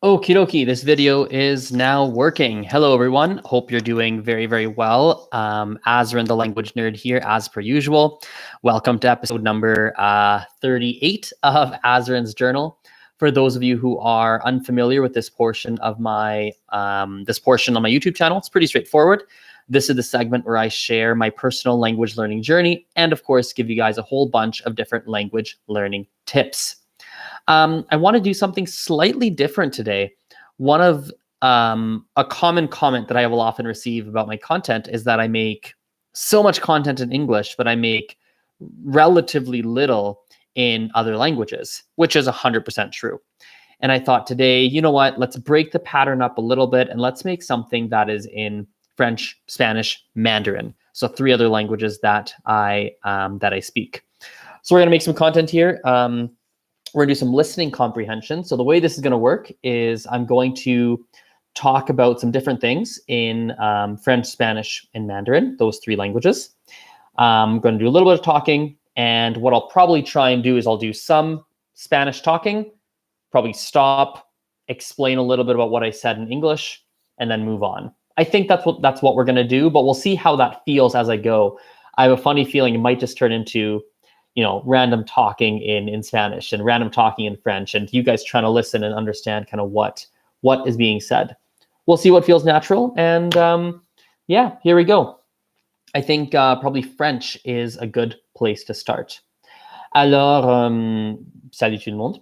Okie dokie, this video is now working. Hello, everyone. Hope you're doing very, very well. Azren, the language nerd here, as per usual. Welcome to episode number 38 of Azren's Journal. For those of you who are unfamiliar with this portion of my on my YouTube channel, it's pretty straightforward. This is the segment where I share my personal language learning journey and, of course, give you guys a whole bunch of different language learning tips. I want to do something slightly different today. One of a common comment that I will often receive about my content is that I make so much content in English, but I make relatively little in other languages, which is 100% true. And I thought today, you know what, let's break the pattern up a little bit and let's make something that is in French, Spanish, Mandarin. So 3 other languages that I speak. So we're going to make some content here. We're going to do some listening comprehension. So the way this is going to work is I'm going to talk about some different things in French, Spanish, and Mandarin, those 3 languages. I'm going to do a little bit of talking. And what I'll probably try and do is I'll do some Spanish talking, probably stop, explain a little bit about what I said in English, and then move on. I think that's what we're going to do, but we'll see how that feels as I go. I have a funny feeling it might just turn into random talking in Spanish and random talking in French, and you guys trying to listen and understand kind of what is being said. We'll see what feels natural, and yeah, here we go. I think probably French is a good place to start. Alors, salut tout le monde.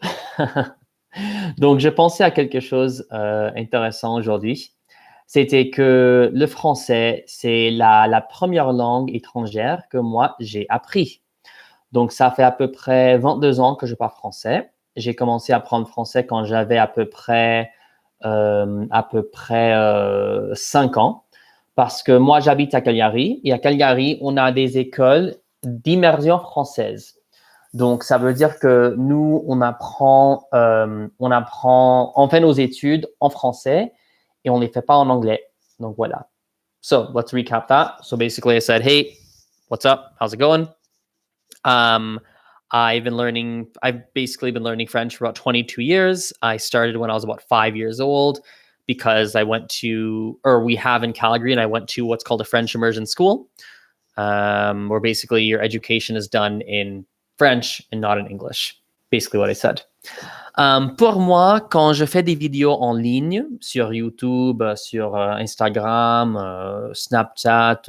Donc, je pensais à quelque chose intéressant aujourd'hui. C'était que le français, c'est la première langue étrangère que moi, j'ai appris. Donc, ça fait à peu près 22 ans que je parle français. J'ai commencé à apprendre français quand j'avais à peu près 5 ans. Parce que moi, j'habite à Cagliari. Et à Cagliari, on a des écoles d'immersion française. Donc, ça veut dire que nous, on fait nos études en français et on ne les fait pas en anglais. Donc, voilà. So, let's recap that. So, basically, I said, hey, what's up? How's it going? I've basically been learning French for about 22 years. I started when I was about 5 years old because we have in Calgary, and I went to what's called a French immersion school, where basically your education is done in French and not in English. Basically what I said. Pour moi, quand je fais des vidéos en ligne sur YouTube, sur Instagram, Snapchat,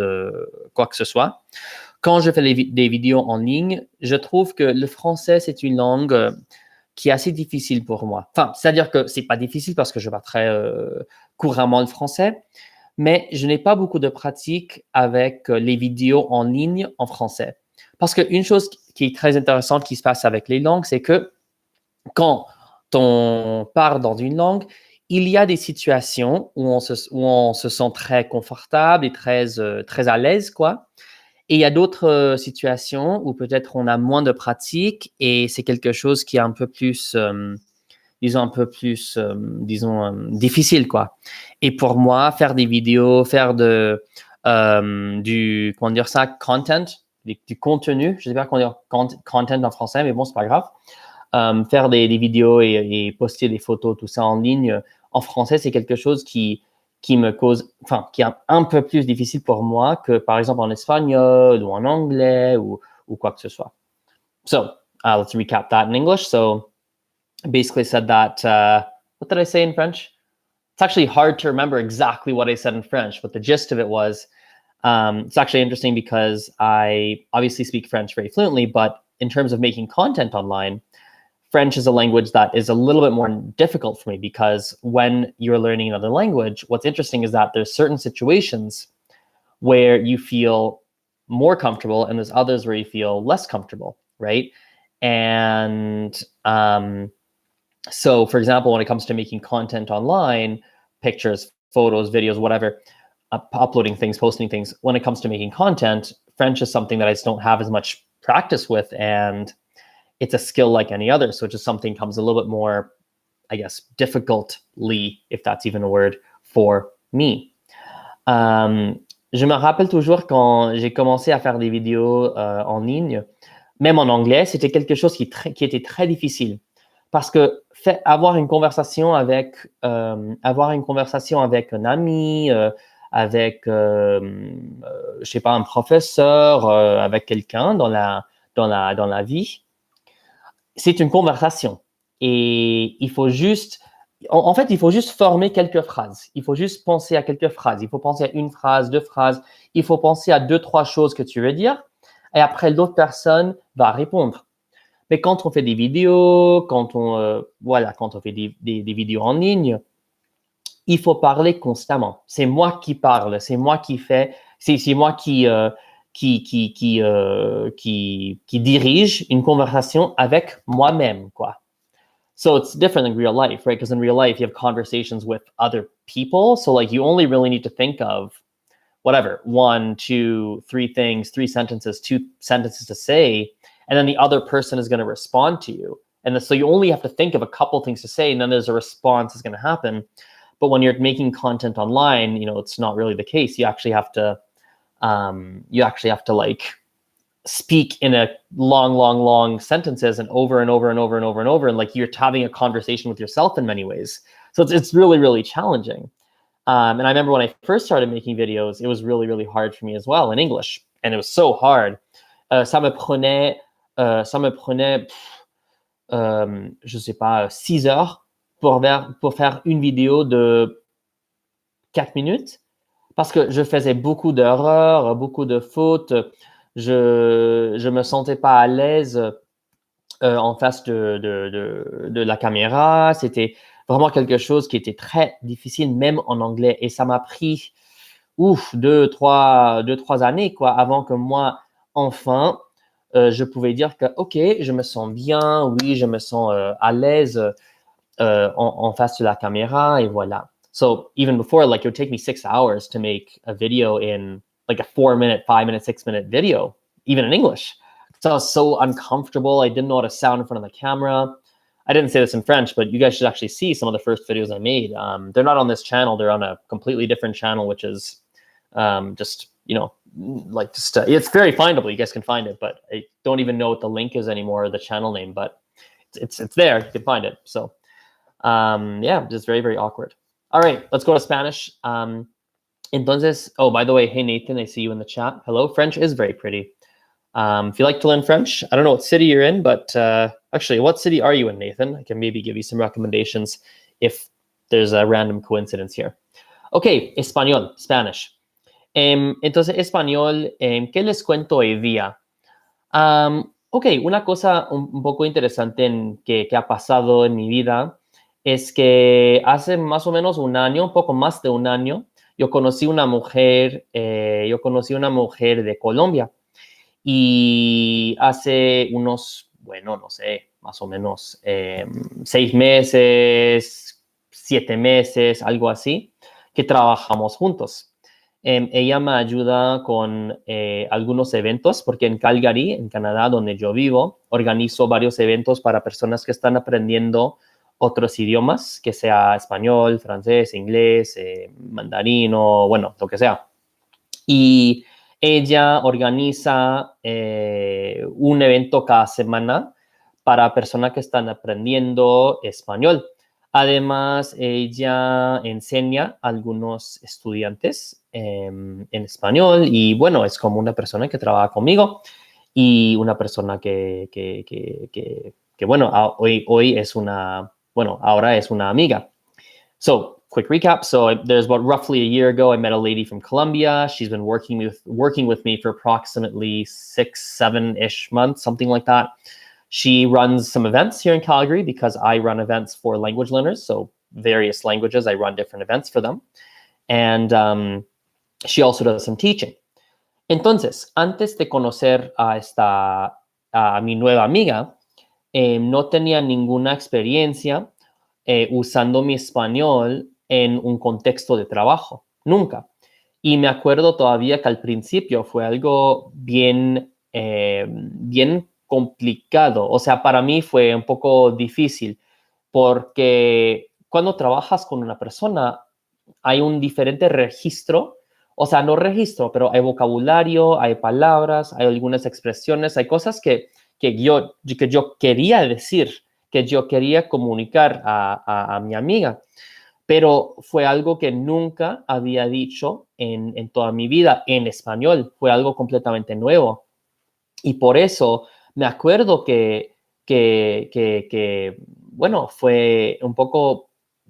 quoi que ce soit, quand je fais des vidéos en ligne, je trouve que le français, c'est une langue qui est assez difficile pour moi. Enfin, c'est-à-dire que c'est pas difficile parce que je parle très couramment le français, mais je n'ai pas beaucoup de pratique avec les vidéos en ligne en français. Parce qu'une chose qui est très intéressante qui se passe avec les langues, c'est que quand on parle dans une langue, il y a des situations où on se sent très confortable et très à l'aise, quoi. Et il y a d'autres situations où peut-être on a moins de pratique et c'est quelque chose qui est un peu plus, difficile, quoi. Et pour moi, faire des vidéos, faire du content, du contenu, je ne sais pas comment dire content en français, mais bon, c'est pas grave. Faire des vidéos et poster des photos, tout ça en ligne, en français, c'est quelque chose qui est un peu plus difficile pour moi que, par exemple, en espagnol ou en anglais ou quoi que ce soit. So, let's recap that in English. So, basically said that, what did I say in French? It's actually hard to remember exactly what I said in French, but the gist of it was, it's actually interesting because I obviously speak French very fluently, but in terms of making content online, French is a language that is a little bit more difficult for me because when you're learning another language, what's interesting is that there's certain situations where you feel more comfortable and there's others where you feel less comfortable, right? And so, for example, when it comes to making content online, pictures, photos, videos, whatever, uploading things, posting things, when it comes to making content, French is something that I just don't have as much practice with, and it's a skill like any other. So just something comes a little bit more, I guess, difficultly, if that's even a word, for me. Je me rappelle toujours quand j'ai commencé à faire des vidéos en ligne, même en anglais, c'était quelque chose qui était très difficile. Parce que avoir une conversation avec un ami, avec, je sais pas, un professeur, avec quelqu'un dans la vie, c'est une conversation. Et il faut juste, en fait, il faut juste former quelques phrases. Il faut juste penser à quelques phrases. Il faut penser à une phrase, deux phrases. Il faut penser à deux, trois choses que tu veux dire. Et après, l'autre personne va répondre. Mais quand on fait des vidéos, quand on fait des vidéos en ligne, il faut parler constamment. C'est moi qui parle, c'est moi qui fais, c'est moi qui dirige une conversation avec moi-même, quoi. So it's different in real life, right? Because in real life, you have conversations with other people. So like you only really need to think of whatever, one, two, three things, three sentences, two sentences to say, and then the other person is going to respond to you. And so you only have to think of a couple things to say, and then there's a response that's going to happen. But when you're making content online, it's not really the case. You actually have to like speak in a long sentences and over and over and over and over and over. And like you're having a conversation with yourself in many ways. So it's really, really challenging. And I remember when I first started making videos, it was really, really hard for me as well in English. And it was so hard. Ça me prenait, je sais pas, 6 heures pour faire une vidéo de 4 minutes parce que je faisais beaucoup d'erreurs, beaucoup de fautes. Je me sentais pas à l'aise en face de la caméra. C'était vraiment quelque chose qui était très difficile, même en anglais. Et ça m'a pris 2-3 années, quoi, avant que moi, enfin, je pouvais dire que, OK, je me sens bien, oui, je me sens à l'aise en face de la caméra, et voilà. So even before, like, it would take me 6 hours to make a video in like a 4-minute, 5-minute, 6-minute video, even in English. So I was so uncomfortable. I didn't know how to sound in front of the camera. I didn't say this in French, but you guys should actually see some of the first videos I made. They're not on this channel. They're on a completely different channel, which is it's very findable. You guys can find it, but I don't even know what the link is anymore, the channel name, but it's there. You can find it. So just very, very awkward. All right, let's go to Spanish. Entonces, oh, by the way, hey, Nathan, I see you in the chat. Hello. French is very pretty. If you like to learn French, I don't know what city you're in, but actually, what city are you in, Nathan? I can maybe give you some recommendations if there's a random coincidence here. Okay, español, Spanish. Entonces, español, ¿qué les cuento hoy día? Ok, una cosa un poco interesante que ha pasado en mi vida es que hace más o menos un año, un poco más de un año, yo conocí una mujer de Colombia. Y hace unos, no sé, más o menos 6 meses, 7 meses, algo así, que trabajamos juntos. Ella me ayuda con algunos eventos, porque en Calgary, en Canadá, donde yo vivo, organizo varios eventos para personas que están aprendiendo otros idiomas, que sea español, francés, inglés, mandarín o, lo que sea. Y ella organiza un evento cada semana para personas que están aprendiendo español. Además, ella enseña a algunos estudiantes en español y, es como una persona que trabaja conmigo y una persona que hoy es ahora es una amiga. So, quick recap. So there's about roughly a year ago, I met a lady from Colombia. She's been working with me for approximately 6-7-ish months, something like that. She runs some events here in Calgary because I run events for language learners. So various languages, I run different events for them. And she also does some teaching. Entonces, antes de conocer a mi nueva amiga, no tenía ninguna experiencia usando mi español en un contexto de trabajo, nunca. Y me acuerdo todavía que al principio fue algo bien complicado. O sea, para mí fue un poco difícil porque cuando trabajas con una persona hay un diferente registro. O sea, no registro, pero hay vocabulario, hay palabras, hay algunas expresiones, hay cosas que yo quería decir que yo quería comunicar a mi amiga, pero fue algo que nunca había dicho en toda mi vida en español, fue algo completamente nuevo. Y por eso me acuerdo que bueno, fue un poco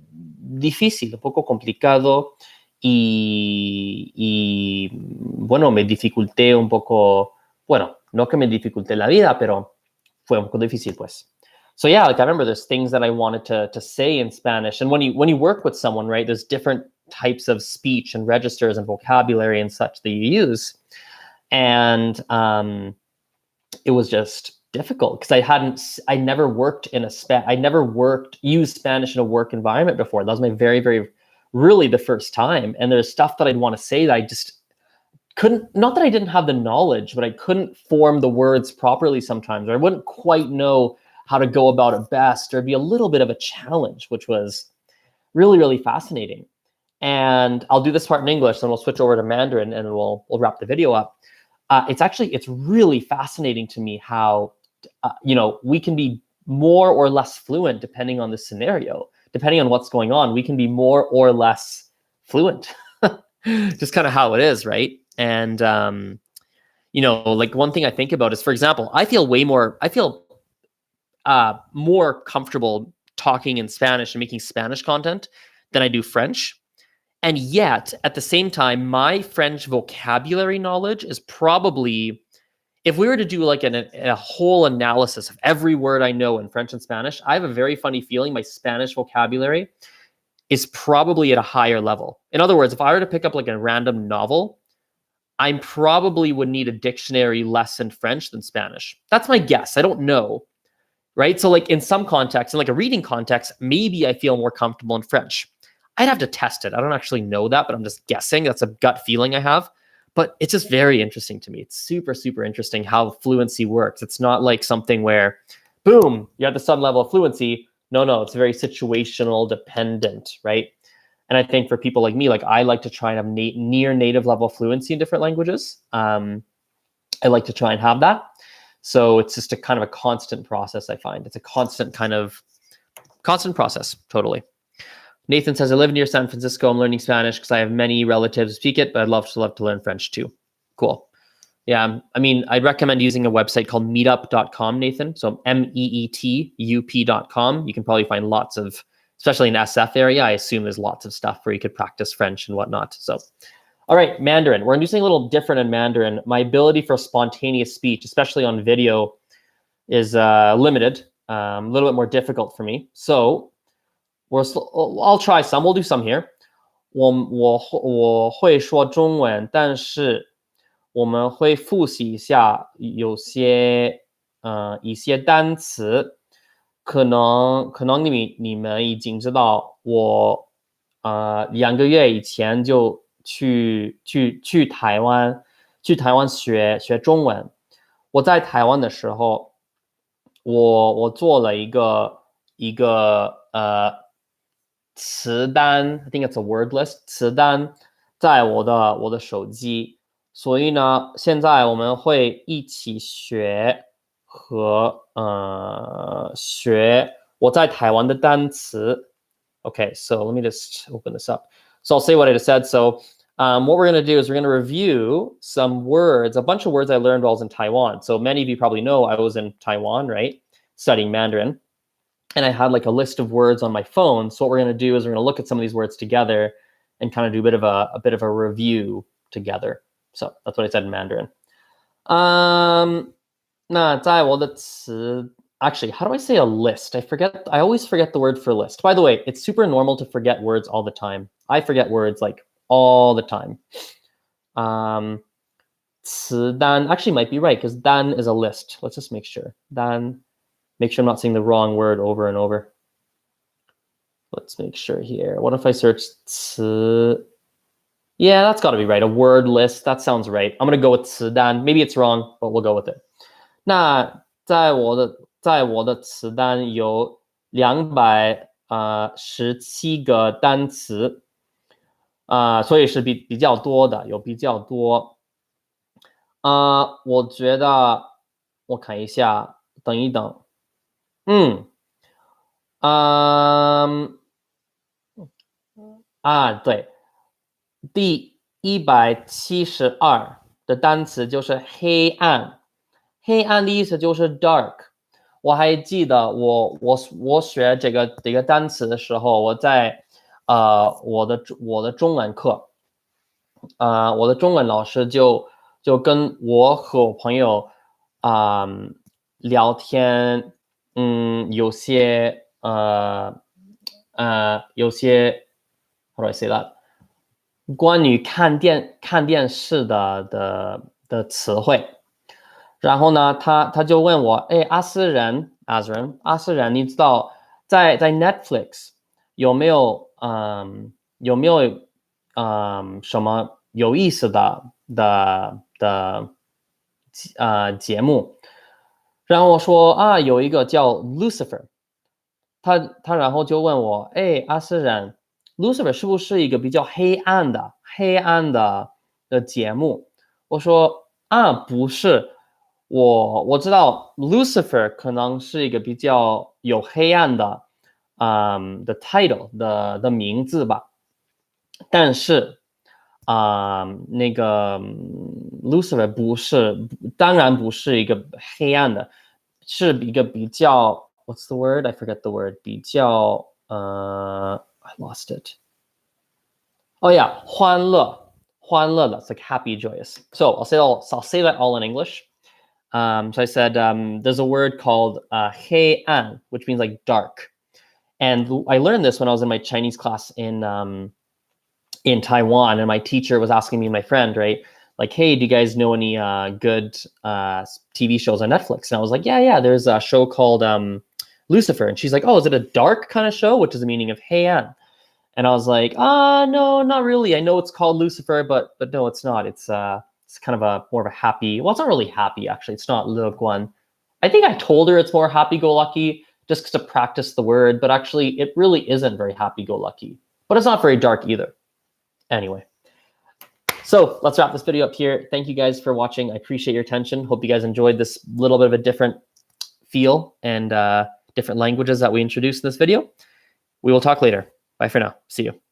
difícil, un poco complicado y bueno, me dificulté un poco, bueno, no que me dificulté la vida, pero fue un poco difícil, pues. So yeah, like I remember there's things that I wanted to say in Spanish. And when you work with someone, right, there's different types of speech and registers and vocabulary and such that you use. And it was just difficult because I never worked in used Spanish in a work environment before. That was my really the first time. And there's stuff that I'd want to say that I just couldn't, not that I didn't have the knowledge, but I couldn't form the words properly sometimes, or I wouldn't quite know how to go about it best, or it'd be a little bit of a challenge, which was really, really fascinating. And I'll do this part in English, then we'll switch over to Mandarin and we'll wrap the video up. It's really fascinating to me how, we can be more or less fluent depending on the scenario, depending on what's going on. We can be more or less fluent, just kind of how it is, right? And, like one thing I think about is, for example, I feel more comfortable talking in Spanish and making Spanish content than I do French. And yet, at the same time, my French vocabulary knowledge is probably, if we were to do like a whole analysis of every word I know in French and Spanish, I have a very funny feeling my Spanish vocabulary is probably at a higher level. In other words, if I were to pick up like a random novel, I probably would need a dictionary less in French than Spanish. That's my guess. I don't know, right? So like in some context, in like a reading context, maybe I feel more comfortable in French. I'd have to test it. I don't actually know that, but I'm just guessing. That's a gut feeling I have. But it's just very interesting to me. It's super, super interesting how fluency works. It's not like something where, boom, you have the some level of fluency. No, it's very situational dependent, right? And I think for people like me, like I like to try and have near native level fluency in different languages. I like to try and have that. So it's just a kind of a constant process, I find. It's a constant process, totally. Nathan says, I live near San Francisco. I'm learning Spanish because I have many relatives who speak it, but I'd love to learn French too. Cool. Yeah, I mean, I'd recommend using a website called meetup.com, Nathan. So meetup.com. You can probably find lots of, especially in SF area, I assume there's lots of stuff where you could practice French and whatnot. So, all right, Mandarin. We're going to do something a little different in Mandarin. My ability for spontaneous speech, especially on video, is limited, a little bit more difficult for me. So I'll try some. We'll do some here. 我会说中文，但是我们会复习一下有些一些单词，可能你们已经知道，我2个月以前就去台湾学中文。我在台湾的时候，我做了一个词单 ，I think it's a word list 词单，在我的手机，所以呢，现在我们会一起学学我在台湾的单词。Okay, so let me just open this up. So I'll say what I just said. So what we're going to do is we're going to review some words, a bunch of words I learned while I was in Taiwan. So many of you probably know I was in Taiwan, right, studying Mandarin. And I had like a list of words on my phone. So what we're going to do is we're going to look at some of these words together and kind of do a bit of a review together. So that's what I said in Mandarin. 那在我的词 Actually, how do I say a list? I always forget the word for list. By the way, it's super normal to forget words all the time. I forget words like all the time. 词单 actually might be right because 单 is a list. Let's just make sure. 单 Make sure I'm not saying the wrong word over and over. Let's make sure here. What if I search 词? Yeah, that's got to be right. A word list. That sounds right. I'm going to go with 词单. Maybe it's wrong, but we'll go with it. 那在我的词单有217个单词，所以是比较多的，有比较多。我觉得我看一下，等一等。对，第172的单词就是黑暗，黑暗的意思就是 dark。我还记得我学这个单词的时候，我在我的中文课，我的中文老师就跟我和我朋友聊天，有些how do I say that？关于看电视的词汇。然后呢，他就问我，哎，阿斯人，你知道在Netflix 有没有什么有意思的节目？然后我说有一个叫 Lucifer，他然后就问我，哎，阿斯人，Lucifer 是不是一个比较黑暗的节目？我说不是。我知道 Lucifer 可能是一个比较有黑暗的的 title 的名字吧，但是那个Lucifer 当然不是一个黑暗的，是一个比较 What's the word? I forget the word. 比较I lost it. Oh yeah, 欢乐的. It's like happy, joyous. So I'll say that all in English. So I said there's a word called 黑暗, which means like dark. And I learned this when I was in my Chinese class in Taiwan, and my teacher was asking me and my friend, right? Like, hey, do you guys know any good TV shows on Netflix? And I was like, yeah, there's a show called Lucifer. And she's like, oh, is it a dark kind of show? Which is the meaning of heian. And I was like, no, not really. I know it's called Lucifer, but no, it's not. It's kind of more of a happy. Well, it's not really happy actually. It's not Guan. I think I told her it's more happy-go-lucky just to practice the word, but actually it really isn't very happy-go-lucky. But it's not very dark either. Anyway, so let's wrap this video up here. Thank you guys for watching. I appreciate your attention. Hope you guys enjoyed this little bit of a different feel and different languages that we introduced in this video. We will talk later. Bye for now. See you.